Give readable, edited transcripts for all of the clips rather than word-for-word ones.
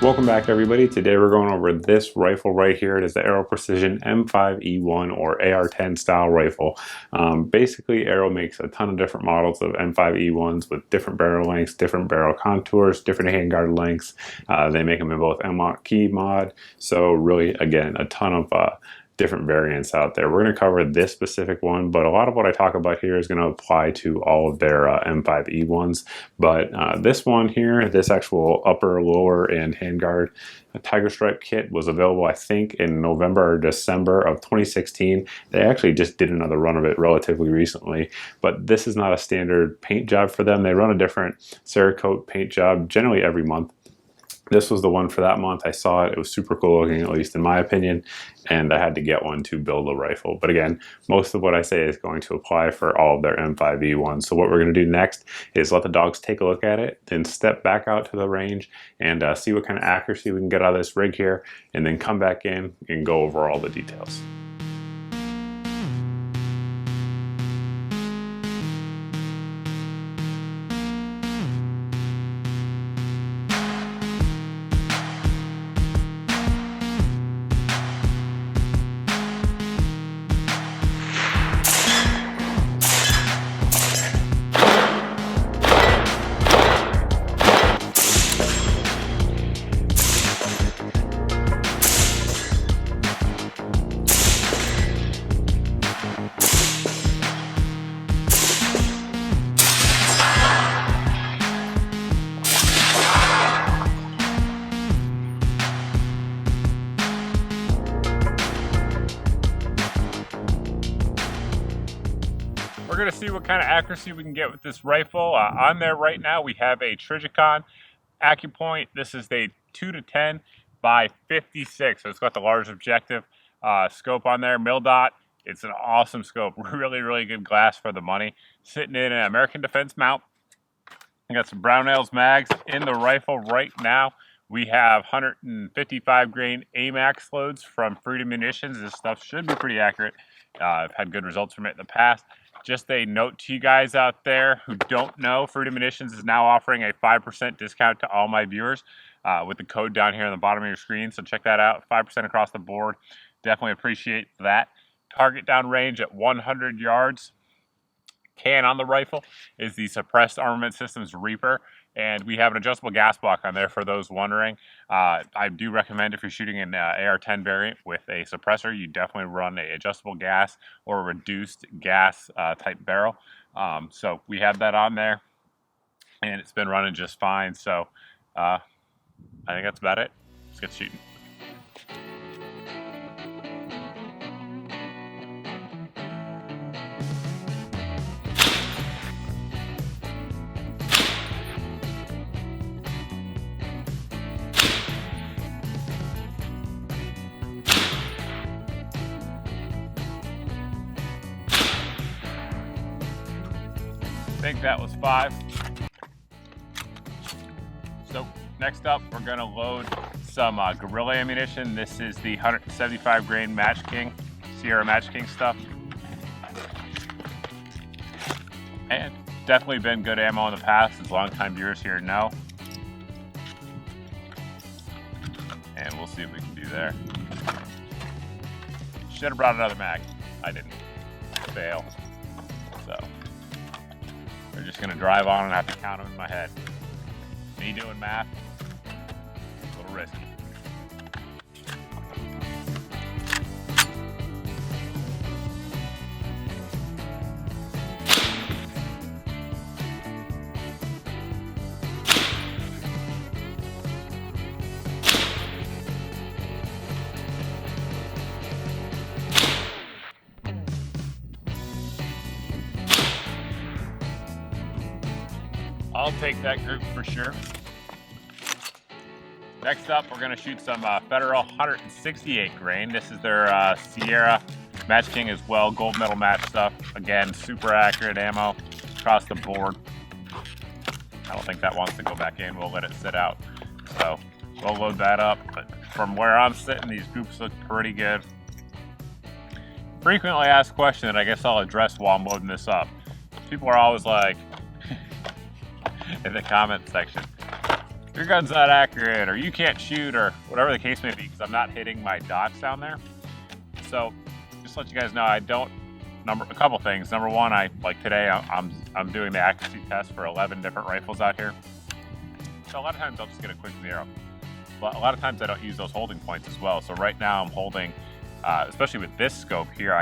Welcome back, everybody. Today we're going over this rifle right here. It is the Aero Precision M5E1 or AR-10 style rifle. Basically, Aero makes a ton of different models of M5E1s with different barrel lengths, different barrel contours, different handguard lengths. They make them in both key mod. So really, again, a ton of different variants out there. We're going to cover this specific one, but a lot of what I talk about here is going to apply to all of their M5E1s. But this one here, this actual upper, lower, and handguard Tiger Stripe kit was available, I think, in November or December of 2016. They actually just did another run of it relatively recently, but this is not a standard paint job for them. They run a different Cerakote paint job generally every month. This was the one for that month. I saw it. It was super cool looking, at least in my opinion, and I had to get one to build a rifle. But again, most of what I say is going to apply for all of their M5E1s. So what we're going to do next is let the dogs take a look at it, then step back out to the range and see what kind of accuracy we can get out of this rig here, and then come back in and go over all the details. We're going to see what kind of accuracy we can get with this rifle. On there right now we have a Trijicon AccuPoint. This is a 2-10 by 56, so it's got the large objective scope on there, mil dot. It's an awesome scope, really good glass for the money. Sitting in an American Defense mount. I got some Brownells mags in the rifle right now. We have 155 grain AMAX loads from Freedom Munitions. This stuff should be pretty accurate. I've had good results from it in the past. Just a note to you guys out there who don't know, Freedom Munitions is now offering a 5% discount to all my viewers with the code down here on the bottom of your screen. So check that out, 5% across the board. Definitely appreciate that. Target down range at 100 yards. Can on the rifle is the Suppressed Armament Systems Reaper, and we have an adjustable gas block on there for those wondering. I do recommend if you're shooting an AR-10 variant with a suppressor, you definitely run a adjustable gas or a reduced gas type barrel. So we have that on there, and it's been running just fine. So I think that's about it. Let's get shooting. I think that was 5. So next up, we're gonna load some Gorilla ammunition. This is the 175 grain Match King, Sierra Match King stuff. And definitely been good ammo in the past, as longtime viewers here know. And we'll see what we can do there. Should have brought another mag. I didn't. Fail. So we're just gonna drive on and have to count them in my head. Me doing math, a little risky. I'll take that group for sure. Next up, we're gonna shoot some Federal 168 grain. This is their Sierra Match King as well, gold medal match stuff. Again, super accurate ammo across the board. I don't think that wants to go back in. We'll let it sit out. So we'll load that up. But from where I'm sitting, these groups look pretty good. Frequently asked question that I guess I'll address while I'm loading this up. People are always like, in the comment section, your gun's not accurate, or you can't shoot, or whatever the case may be, because I'm not hitting my dots down there. So just to let you guys know, I don't, a couple things. Number one, like today, I'm doing the accuracy test for 11 different rifles out here. So a lot of times I'll just get a quick 0. But a lot of times I don't use those holding points as well. So right now I'm holding, especially with this scope here,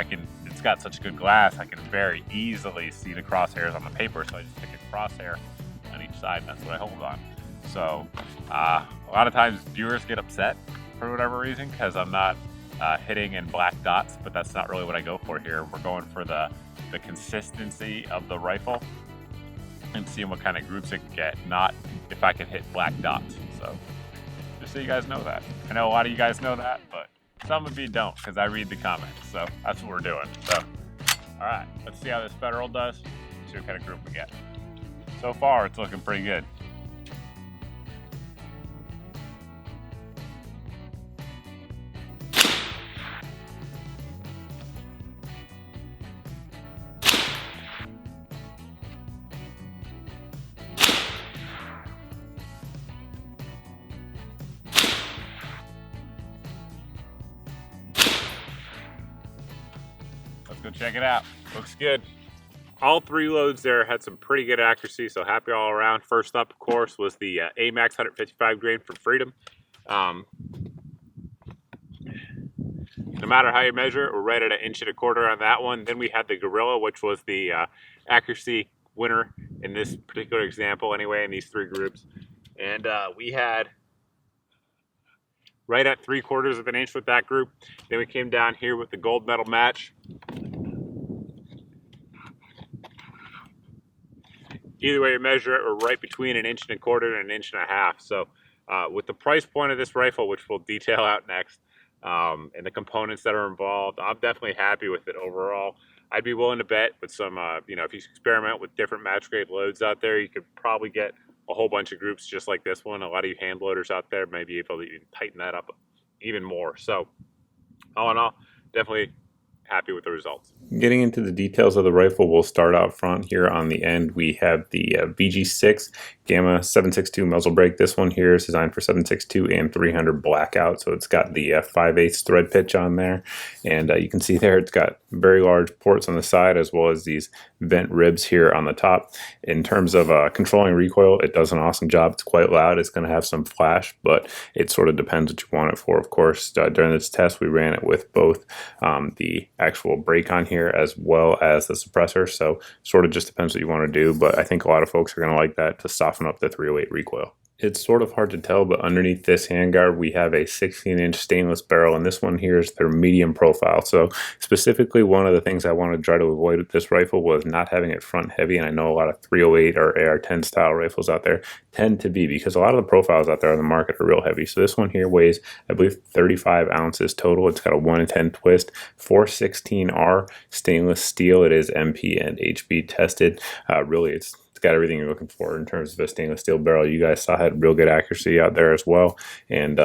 it's got such good glass, I can very easily see the crosshairs on the paper. So I just pick a crosshair on each side, and that's what I hold on. So a lot of times viewers get upset for whatever reason because I'm not hitting in black dots, but that's not really what I go for here. We're going for the consistency of the rifle and seeing what kind of groups it can get, not if I can hit black dots. So just so you guys know that. I know a lot of you guys know that, but some of you don't because I read the comments. So that's what we're doing. So, all right, let's see how this Federal does. See what kind of group we get. So far, it's looking pretty good. Let's go check it out. Looks good. All 3 loads there had some pretty good accuracy, so happy all around. First up, of course, was the AMAX 155 grain from Freedom. No matter how you measure it, we're right at 1 1/4 inch on that one. Then we had the Gorilla, which was the accuracy winner in this particular example anyway, in these 3 groups. And we had right at 3/4 inch with that group. Then we came down here with the gold medal match. Either way you measure it, we're right between 1 1/4 inch and 1.5 inches. So with the price point of this rifle, which we'll detail out next, and the components that are involved, I'm definitely happy with it overall. I'd be willing to bet with some, you know, if you experiment with different match grade loads out there, you could probably get a whole bunch of groups just like this one. A lot of you hand loaders out there may be able to even tighten that up even more. So all in all, definitely happy with the results. Getting into the details of the rifle, we'll start out front here. On the end, we have the VG6 Gamma 762 muzzle brake. This one here is designed for 762 and 300 blackout, so it's got the 5/8 thread pitch on there, and you can see there it's got very large ports on the side as well as these vent ribs here on the top. In terms of controlling recoil, it does an awesome job. It's quite loud. It's going to have some flash, but it sort of depends what you want it for. Of course, during this test, we ran it with both the actual brake on here as well as the suppressor, so sort of just depends what you want to do, but I think a lot of folks are going to like that to soften up the 308 recoil. It's sort of hard to tell, but underneath this handguard we have a 16-inch stainless barrel, and this one here is their medium profile. So specifically, one of the things I wanted to try to avoid with this rifle was not having it front heavy, and I know a lot of 308 or AR-10 style rifles out there tend to be, because a lot of the profiles out there on the market are real heavy. So this one here weighs, I believe, 35 ounces total. It's got a 1-in-10 twist, 416R stainless steel. It is MP and HB tested. Really, it's got everything you're looking for in terms of a stainless steel barrel. You guys saw it had real good accuracy out there as well, and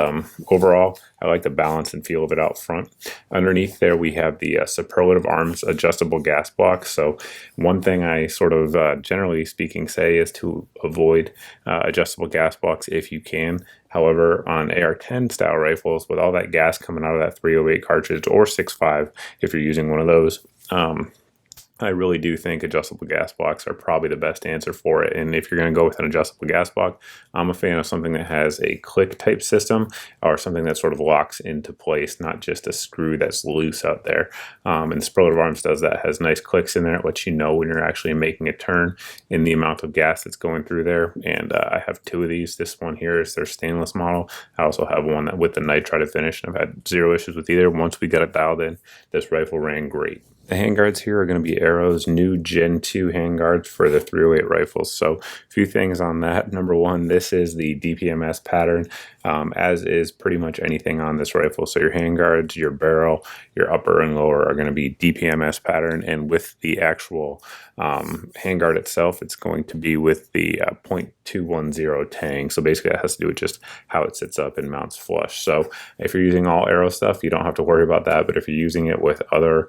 overall I like the balance and feel of it out front. Underneath there we have the Superlative Arms adjustable gas block. So one thing I sort of generally speaking say is to avoid adjustable gas blocks if you can. However, on AR-10 style rifles, with all that gas coming out of that 308 cartridge or 6.5, if you're using one of those, I really do think adjustable gas blocks are probably the best answer for it. And if you're going to go with an adjustable gas block, I'm a fan of something that has a click type system, or something that sort of locks into place, not just a screw that's loose out there. And Superlative Arms does that. It has nice clicks in there. It lets you know when you're actually making a turn in the amount of gas that's going through there. And I have 2 of these. This one here is their stainless model. I also have one that with the nitride finish, and I've had 0 issues with either. Once we got it dialed in, this rifle ran great. The handguards here are going to be Aero's new Gen 2 handguards for the 308 rifles. So a few things on that. Number one, this is the DPMS pattern, as is pretty much anything on this rifle. So your handguards, your barrel, your upper and lower are going to be DPMS pattern, and with the actual handguard itself, it's going to be with the .210 tang. So basically that has to do with just how it sits up and mounts flush. So if you're using all Aero stuff, you don't have to worry about that, but if you're using it with other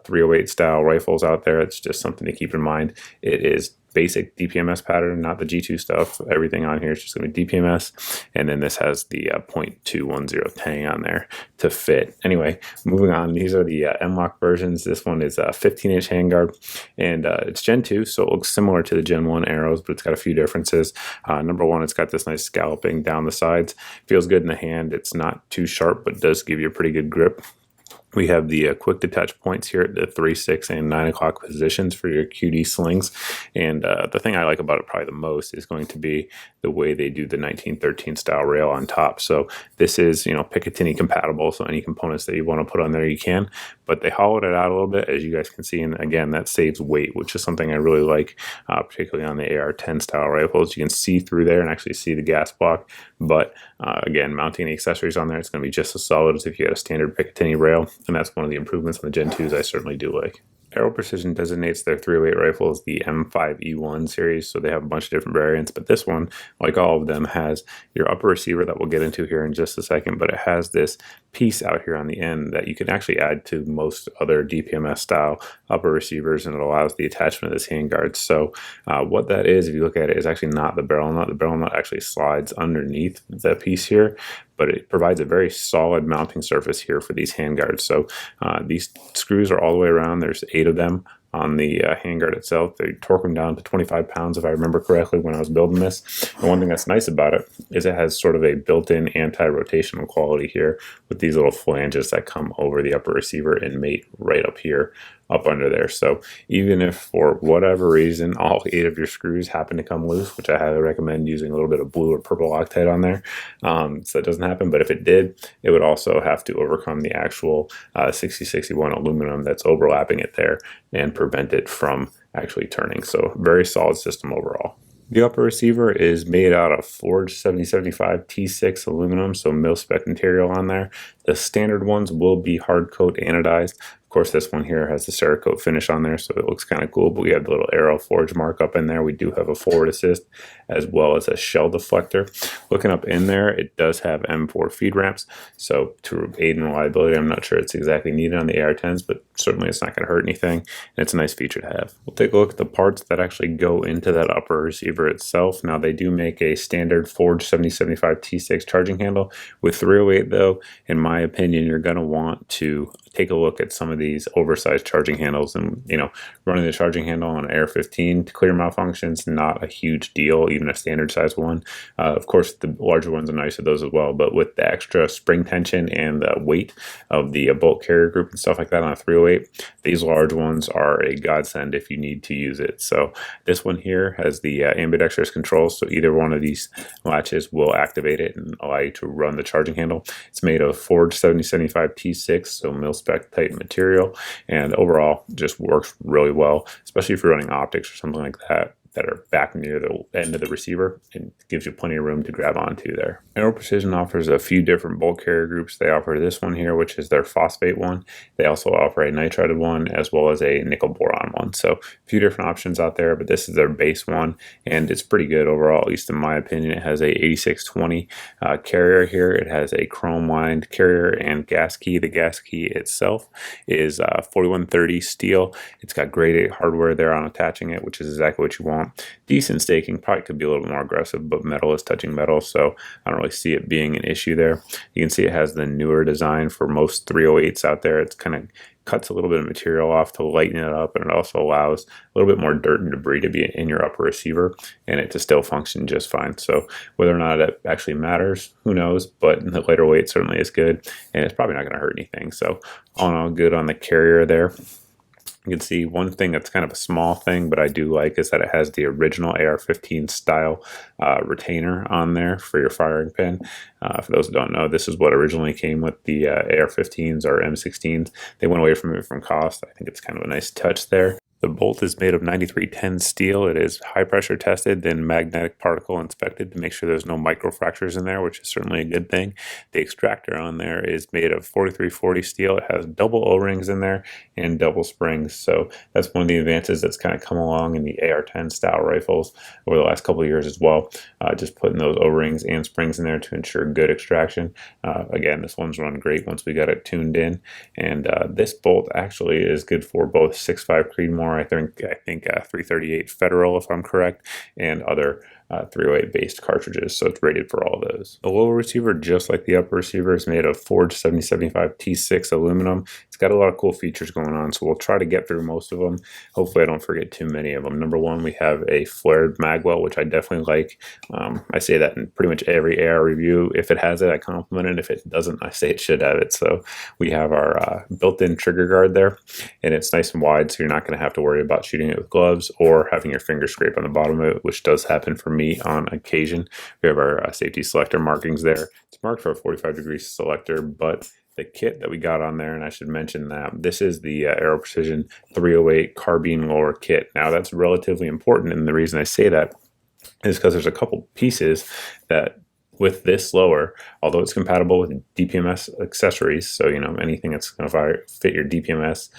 308 style rifles out there. It's just something to keep in mind. It is basic DPMS pattern, not the G2 stuff. Everything on here is just going to be DPMS, and then this has the .210 tang on there to fit. Anyway, moving on, these are the M-Lock versions. This one is a 15-inch handguard, and it's Gen 2, so it looks similar to the Gen 1 arrows, but it's got a few differences. Number one, it's got this nice scalloping down the sides. Feels good in the hand. It's not too sharp, but does give you a pretty good grip. We have the quick detach points here at the 3, 6, and 9 o'clock positions for your QD slings. And the thing I like about it probably the most is going to be the way they do the 1913 style rail on top. So this is, Picatinny compatible, so any components that you want to put on there you can, but they hollowed it out a little bit, as you guys can see, and again, that saves weight, which is something I really like, particularly on the AR-10 style rifles. You can see through there and actually see the gas block, but again, mounting the accessories on there, it's going to be just as solid as if you had a standard Picatinny rail, and that's one of the improvements on the Gen 2s I certainly do like. Aero Precision designates their 308 rifle as the M5E1 series, so they have a bunch of different variants, but this one, like all of them, has your upper receiver that we'll get into here in just a second, but it has this piece out here on the end that you can actually add to most other DPMS style upper receivers, and it allows the attachment of this handguard. So what that is, if you look at it, is actually not the barrel nut. The barrel nut actually slides underneath the piece here, but it provides a very solid mounting surface here for these handguards. So these screws are all the way around. There's 8 of them on the handguard itself. They torque them down to 25 pounds, if I remember correctly, when I was building this. And one thing that's nice about it is it has sort of a built-in anti-rotational quality here with these little flanges that come over the upper receiver and mate right up here, up under there. So even if for whatever reason all 8 of your screws happen to come loose, which I highly recommend using a little bit of blue or purple Loctite on there, so it doesn't happen, but if it did, it would also have to overcome the actual 6061 aluminum that's overlapping it there and prevent it from actually turning. So very solid system overall. The upper receiver is made out of forged 7075 T6 aluminum, so mil-spec material on there. The standard ones will be hard coat anodized. Of course, this one here has the Cerakote finish on there, so it looks kind of cool, but we have the little Aero Forge mark up in there. We do have a forward assist as well as a shell deflector. Looking up in there, it does have M4 feed ramps, so to aid in reliability, I'm not sure it's exactly needed on the AR-10s, but certainly it's not going to hurt anything, and it's a nice feature to have. We'll take a look at the parts that actually go into that upper receiver itself. Now, they do make a standard forged 7075 T6 charging handle. With 308, though, in my opinion, you're going to want to take a look at some of these oversized charging handles, and running the charging handle on an AR-15 to clear malfunctions, not a huge deal, even a standard size one. Of course, the larger ones are nice of those as well, but with the extra spring tension and the weight of the bolt carrier group and stuff like that on a 308, these large ones are a godsend if you need to use it. So this one here has the ambidextrous controls, so either one of these latches will activate it and allow you to run the charging handle. It's made of forged 7075 T6, so mil-spec tight material, and overall just works really well, especially if you're running optics or something like that are back near the end of the receiver, and gives you plenty of room to grab onto there. Aero Precision offers a few different bolt carrier groups. They offer this one here, which is their phosphate one. They also offer a nitrided one as well as a nickel boron one. So a few different options out there, but this is their base one, and it's pretty good overall, at least in my opinion. It has a 8620 carrier here. It has a chrome lined carrier and gas key. The gas key itself is 4130 steel. It's got grade 8 hardware there on attaching it, which is exactly what you want. Decent staking, probably could be a little more aggressive, but metal is touching metal, so I don't really see it being an issue there. You can see it has the newer design for most 308s out there. It's kind of cuts a little bit of material off to lighten it up, and it also allows a little bit more dirt and debris to be in your upper receiver and it to still function just fine. So whether or not it actually matters, who knows, but in the lighter weight certainly is good, and it's probably not going to hurt anything. So all in all, good on the carrier there. You can see one thing that's kind of a small thing, but I do like, is that it has the original AR-15 style retainer on there for your firing pin. For those who don't know, this is what originally came with the AR-15s or M16s. They went away from it from cost. I think it's kind of a nice touch there. The bolt is made of 9310 steel. It is high pressure tested, then magnetic particle inspected to make sure there's no microfractures in there, which is certainly a good thing. The extractor on there is made of 4340 steel. It has double O-rings in there and double springs. So that's one of the advances that's kind of come along in the AR-10 style rifles over the last couple of years as well. Just putting those O-rings and springs in there to ensure good extraction. Again, this one's run great once we got it tuned in. And this bolt actually is good for both 6.5 Creedmoor, I think 338 Federal, if I'm correct, and other 308 based cartridges, so it's rated for all those. The lower receiver, just like the upper receiver, is made of forged 7075 T6 aluminum. It's got a lot of cool features going on, so we'll try to get through most of them. Hopefully I don't forget too many of them. Number one, we have a flared magwell, which I definitely like. I say that in pretty much every AR review. If it has it, I compliment it. If it doesn't, I say it should have it. So we have our built-in trigger guard there, and it's nice and wide, so you're not going to have to worry about shooting it with gloves or having your finger scrape on the bottom of it, which does happen for me on occasion. We have our safety selector markings there. It's marked for a 45-degree selector, but the kit that we got on there, and I should mention that this is the Aero Precision 308 carbine lower kit. Now that's relatively important, and the reason I say that is because there's a couple pieces that with this lower, although it's compatible with DPMS accessories, so anything that's going to fit your DPMS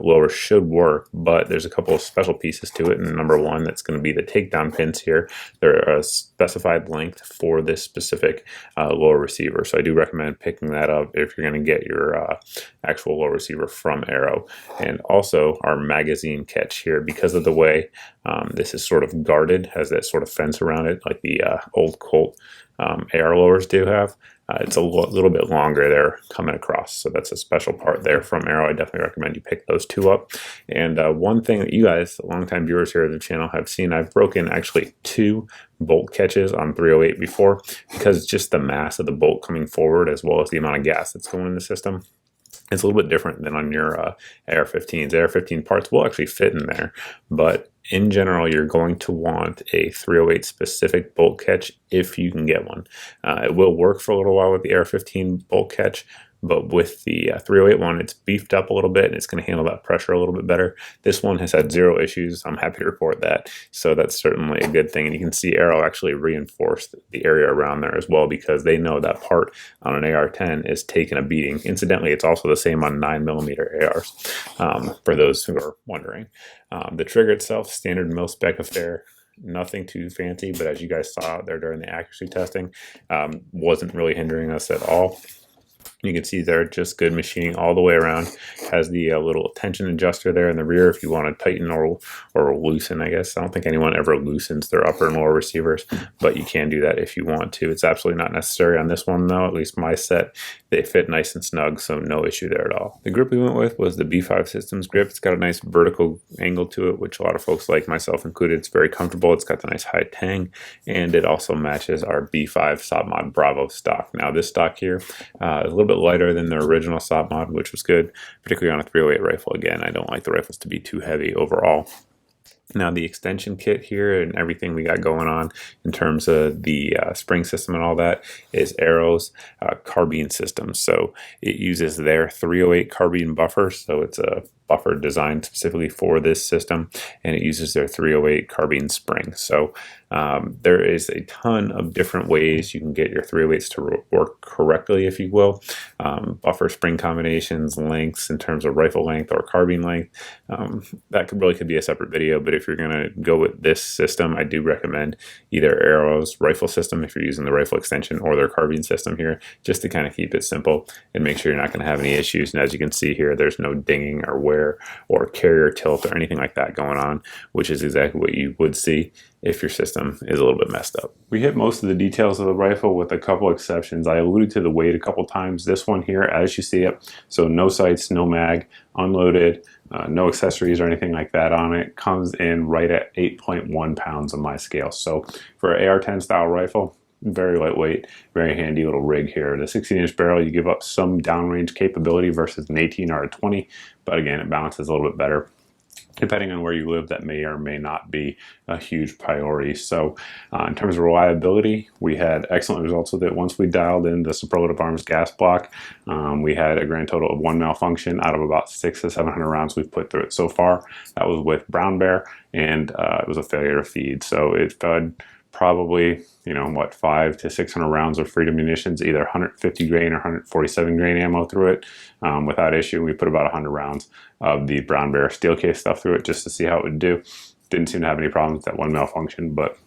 lower should work, but there's a couple of special pieces to it. And number one, that's going to be the takedown pins here. They're a specified length for this specific lower receiver, so I do recommend picking that up if you're going to get your actual lower receiver from Aero. And also our magazine catch here, because of the way this is sort of guarded, has that sort of fence around it like the old Colt AR lowers do have. It's a little bit longer there coming across, so that's a special part there from Aero. I definitely recommend you pick those two up. And one thing that you guys, longtime viewers here of the channel, have seen, I've broken actually 2 bolt catches on 308 before, because it's just the mass of the bolt coming forward as well as the amount of gas that's going in the system. It's a little bit different than on your AR-15s. AR-15 parts will actually fit in there, but in general, you're going to want a 308 specific bolt catch if you can get one. It will work for a little while with the AR-15 bolt catch, but with the 308 one, it's beefed up a little bit and it's going to handle that pressure a little bit better. This one has had 0 issues. I'm happy to report that. So that's certainly a good thing. And you can see Aero actually reinforced the area around there as well, because they know that part on an AR-10 is taking a beating. Incidentally, it's also the same on 9mm ARs, for those who are wondering. The trigger itself, standard mil-spec affair. Nothing too fancy, but as you guys saw out there during the accuracy testing, wasn't really hindering us at all. You can see there, just good machining all the way around. Has the little tension adjuster there in the rear if you want to tighten or loosen, I guess. I don't think anyone ever loosens their upper and lower receivers, but you can do that if you want to. It's absolutely not necessary on this one, though. At least my set, they fit nice and snug, so no issue there at all. The grip we went with was the B5 Systems grip. It's got a nice vertical angle to it, which a lot of folks like, myself included. It's very comfortable. It's got the nice high tang, and it also matches our B5 Stop Mod Bravo stock. Now, this stock here is a little bit lighter than the original Stop Mod, which was good, particularly on a 308 rifle. Again, I don't like the rifles to be too heavy overall. Now, the extension kit here and everything we got going on in terms of the spring system and all that is Aero's carbine system. So it uses their 308 carbine buffer, so it's a buffer designed specifically for this system, and it uses their 308 carbine spring. So there is a ton of different ways you can get your 308s to work correctly, if you will. Buffer spring combinations, lengths in terms of rifle length or carbine length. That could be a separate video, but if you're going to go with this system, I do recommend either Aero's rifle system if you're using the rifle extension, or their carbine system here, just to kind of keep it simple and make sure you're not going to have any issues. And as you can see here, there's no dinging or wear or carrier tilt or anything like that going on, which is exactly what you would see if your system is a little bit messed up. We hit most of the details of the rifle with a couple exceptions. I alluded to the weight a couple times. This one here, as you see it, so no sights, no mag, unloaded, no accessories or anything like that on it, comes in right at 8.1 pounds on my scale. So for an AR-10 style rifle, very lightweight, very handy little rig here. The 16-inch barrel, you give up some downrange capability versus an 18 or a 20, but again, it balances a little bit better. depending on where you live, that may or may not be a huge priority. So in terms of reliability, we had excellent results with it. Once we dialed in the Superlative Arms gas block, we had a grand total of 1 malfunction out of about 600 to 700 rounds we've put through it so far. That was with Brown Bear, and it was a failure to feed. So it fed probably, you know, what, 500 to 600 rounds of Freedom munitions, either 150 grain or 147 grain ammo through it without issue. We put about 100 rounds of the Brown Bear steel case stuff through it just to see how it would do. Didn't seem to have any problems with that 1 malfunction, but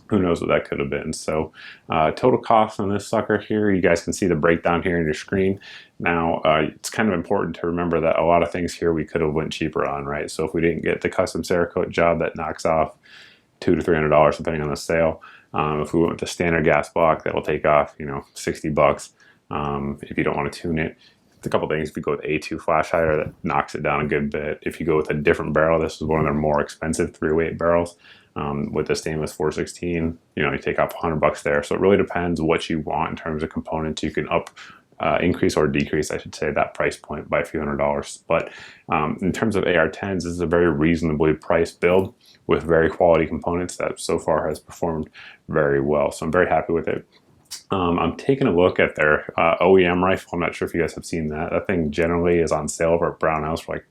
who knows what that could have been. So total cost on this sucker here, you guys can see the breakdown here on your screen. Now it's kind of important to remember that a lot of things here we could have went cheaper on, right? So if we didn't get the custom Cerakote job, that knocks off $200 to $300 depending on the sale. If we went with the standard gas block, that'll take off, you know, $60 if you don't want to tune it. A couple things. If you go with A2 flash hider, that knocks it down a good bit. If you go with a different barrel, this is one of their more expensive 308 barrels. With the stainless 416, you know, you take off $100 there. So it really depends what you want in terms of components. You can increase or decrease, I should say, that price point by a few $100s. But in terms of AR-10s, this is a very reasonably priced build with very quality components that so far has performed very well. So I'm very happy with it. I'm taking a look at their OEM rifle. I'm not sure if you guys have seen that. That thing generally is on sale over at Brown House for like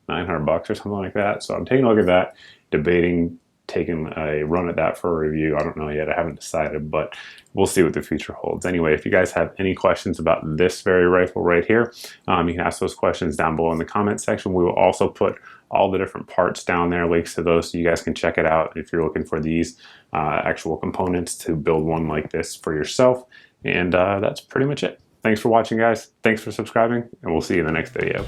$900 or something like that. So I'm taking a look at that, debating taking a run at that for a review. I don't know yet. I haven't decided, but we'll see what the future holds. Anyway, if you guys have any questions about this very rifle right here, you can ask those questions down below in the comment section. We will also put all the different parts down there, links to those, so you guys can check it out if you're looking for these actual components to build one like this for yourself. And that's pretty much it. Thanks for watching, guys. Thanks for subscribing, and we'll see you in the next video.